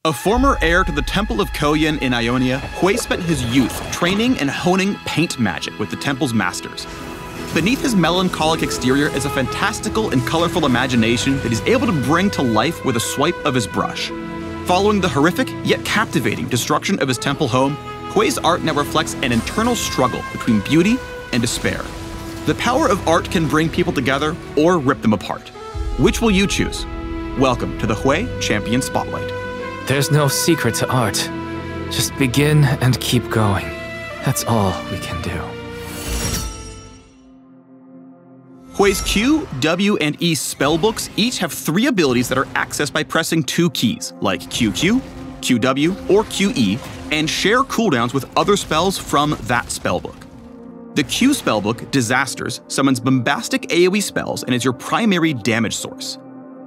A former heir to the Temple of Koyan in Ionia, Hui spent his youth training and honing paint magic with the temple's masters. Beneath his melancholic exterior is a fantastical and colorful imagination that he's able to bring to life with a swipe of his brush. Following the horrific, yet captivating destruction of his temple home, Hui's art now reflects an internal struggle between beauty and despair. The power of art can bring people together or rip them apart. Which will you choose? Welcome to the Hui Champion Spotlight. There's no secret to art. Just begin and keep going. That's all we can do. Hui's Q, W, and E spellbooks each have 3 abilities that are accessed by pressing 2 keys, like QQ, QW, or QE, and share cooldowns with other spells from that spellbook. The Q spellbook, Disasters, summons bombastic AoE spells and is your primary damage source.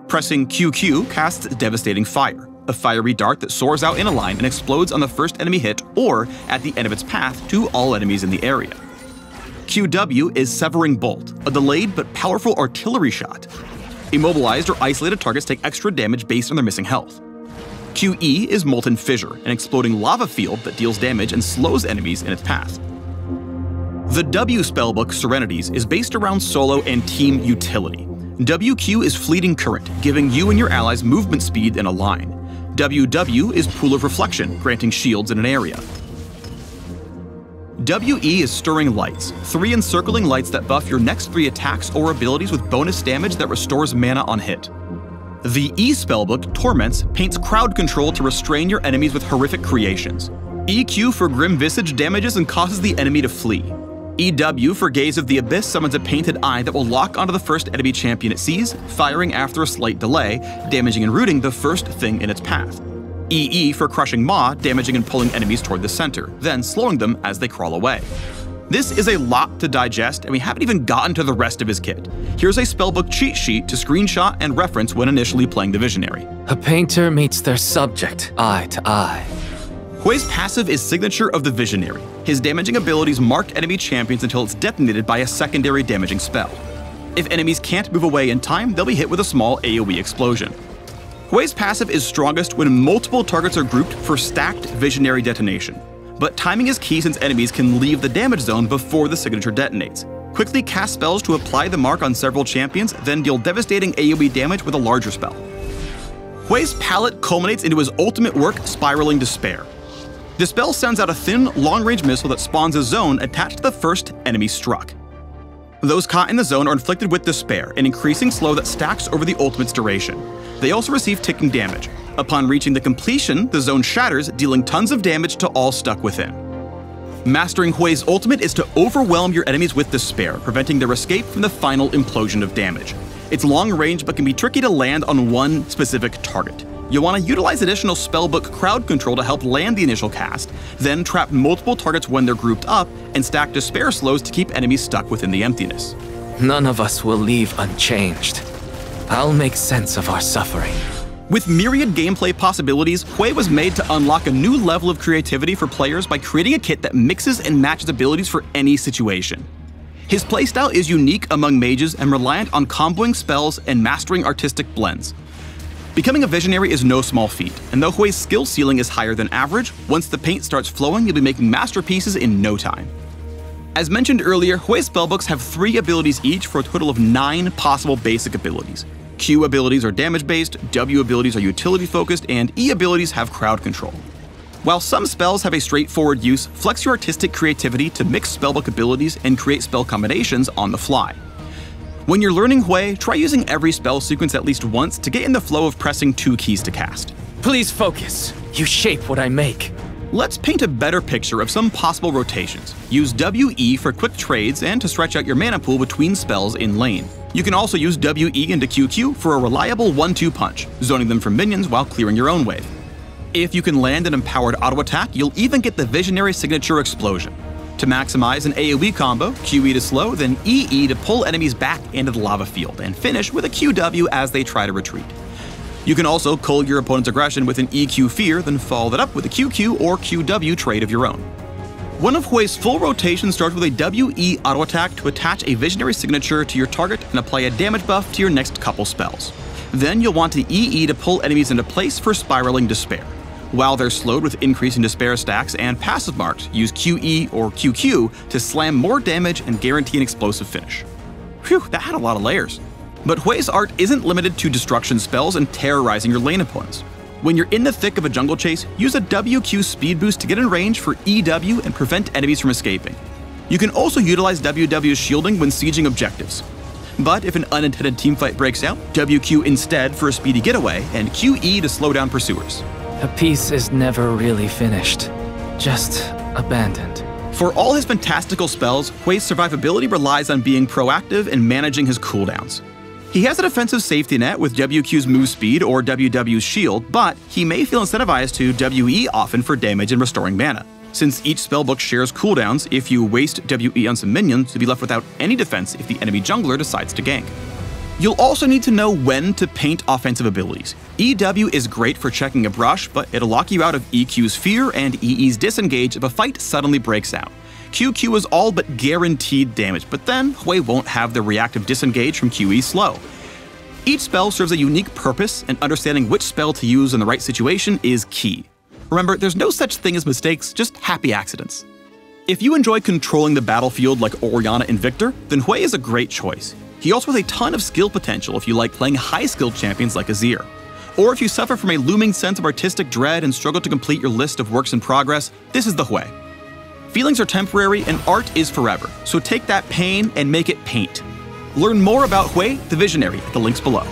Pressing QQ casts Devastating Fire, a fiery dart that soars out in a line and explodes on the first enemy hit or at the end of its path to all enemies in the area. QW is Severing Bolt, a delayed but powerful artillery shot. Immobilized or isolated targets take extra damage based on their missing health. QE is Molten Fissure, an exploding lava field that deals damage and slows enemies in its path. The W spellbook, Serenities, is based around solo and team utility. WQ is Fleeting Current, giving you and your allies movement speed in a line. WW is Pool of Reflection, granting shields in an area. WE is Stirring Lights, 3 encircling lights that buff your next 3 attacks or abilities with bonus damage that restores mana on hit. The E spellbook, Torments, paints crowd control to restrain your enemies with horrific creations. EQ for Grim Visage damages and causes the enemy to flee. EW for Gaze of the Abyss summons a painted eye that will lock onto the first enemy champion it sees, firing after a slight delay, damaging and rooting the first thing in its path. EE for Crushing Maw, damaging and pulling enemies toward the center, then slowing them as they crawl away. This is a lot to digest, and we haven't even gotten to the rest of his kit. Here's a spellbook cheat sheet to screenshot and reference when initially playing the Visionary. A painter meets their subject, eye to eye. Hui's passive is Signature of the Visionary. His damaging abilities mark enemy champions until it's detonated by a secondary damaging spell. If enemies can't move away in time, they'll be hit with a small AoE explosion. Hui's passive is strongest when multiple targets are grouped for stacked Visionary detonation. But timing is key since enemies can leave the damage zone before the signature detonates. Quickly cast spells to apply the mark on several champions, then deal devastating AoE damage with a larger spell. Hui's palette culminates into his ultimate work, Spiraling Despair. The spell sends out a thin, long-range missile that spawns a zone attached to the first enemy struck. Those caught in the zone are inflicted with Despair, an increasing slow that stacks over the ultimate's duration. They also receive ticking damage. Upon reaching the completion, the zone shatters, dealing tons of damage to all stuck within. Mastering Hui's ultimate is to overwhelm your enemies with Despair, preventing their escape from the final implosion of damage. It's long range but can be tricky to land on one specific target. You'll want to utilize additional spellbook crowd control to help land the initial cast, then trap multiple targets when they're grouped up, and stack Despair slows to keep enemies stuck within the emptiness. None of us will leave unchanged. I'll make sense of our suffering. With myriad gameplay possibilities, Hui was made to unlock a new level of creativity for players by creating a kit that mixes and matches abilities for any situation. His playstyle is unique among mages and reliant on comboing spells and mastering artistic blends. Becoming a Visionary is no small feat, and though Hui's skill ceiling is higher than average, once the paint starts flowing, you'll be making masterpieces in no time. As mentioned earlier, Hui's spellbooks have 3 abilities each for a total of 9 possible basic abilities. Q abilities are damage-based, W abilities are utility-focused, and E abilities have crowd control. While some spells have a straightforward use, flex your artistic creativity to mix spellbook abilities and create spell combinations on the fly. When you're learning Hui, try using every spell sequence at least once to get in the flow of pressing 2 keys to cast. Please focus. You shape what I make. Let's paint a better picture of some possible rotations. Use WE for quick trades and to stretch out your mana pool between spells in lane. You can also use WE into QQ for a reliable 1-2 punch, zoning them from minions while clearing your own wave. If you can land an empowered auto attack, you'll even get the Visionary signature explosion. To maximize an AoE combo, QE to slow, then EE to pull enemies back into the lava field, and finish with a QW as they try to retreat. You can also cull your opponent's aggression with an EQ Fear, then follow that up with a QQ or QW trade of your own. One of Hui's full rotations starts with a WE auto attack to attach a Visionary signature to your target and apply a damage buff to your next couple spells. Then you'll want to EE to pull enemies into place for Spiraling Despair. While they're slowed with increasing despair stacks and passive marked, use QE or QQ to slam more damage and guarantee an explosive finish. Phew, that had a lot of layers. But Hui's art isn't limited to destruction spells and terrorizing your lane opponents. When you're in the thick of a jungle chase, use a WQ speed boost to get in range for EW and prevent enemies from escaping. You can also utilize WW's shielding when sieging objectives. But if an unintended teamfight breaks out, WQ instead for a speedy getaway, and QE to slow down pursuers. A piece is never really finished, just abandoned. For all his fantastical spells, Hui's survivability relies on being proactive and managing his cooldowns. He has a defensive safety net with WQ's move speed or WW's shield, but he may feel incentivized to WE often for damage and restoring mana. Since each spellbook shares cooldowns, if you waste WE on some minions, you'll be left without any defense if the enemy jungler decides to gank. You'll also need to know when to paint offensive abilities. EW is great for checking a brush, but it'll lock you out of EQ's fear and EE's disengage if a fight suddenly breaks out. QQ is all but guaranteed damage, but then Hui won't have the reactive disengage from QE's slow. Each spell serves a unique purpose, and understanding which spell to use in the right situation is key. Remember, there's no such thing as mistakes, just happy accidents. If you enjoy controlling the battlefield like Orianna and Victor, then Hui is a great choice. He also has a ton of skill potential if you like playing high-skilled champions like Azir. Or if you suffer from a looming sense of artistic dread and struggle to complete your list of works in progress, this is the Hui. Feelings are temporary and art is forever, so take that pain and make it paint. Learn more about Hui, the Visionary, at the links below.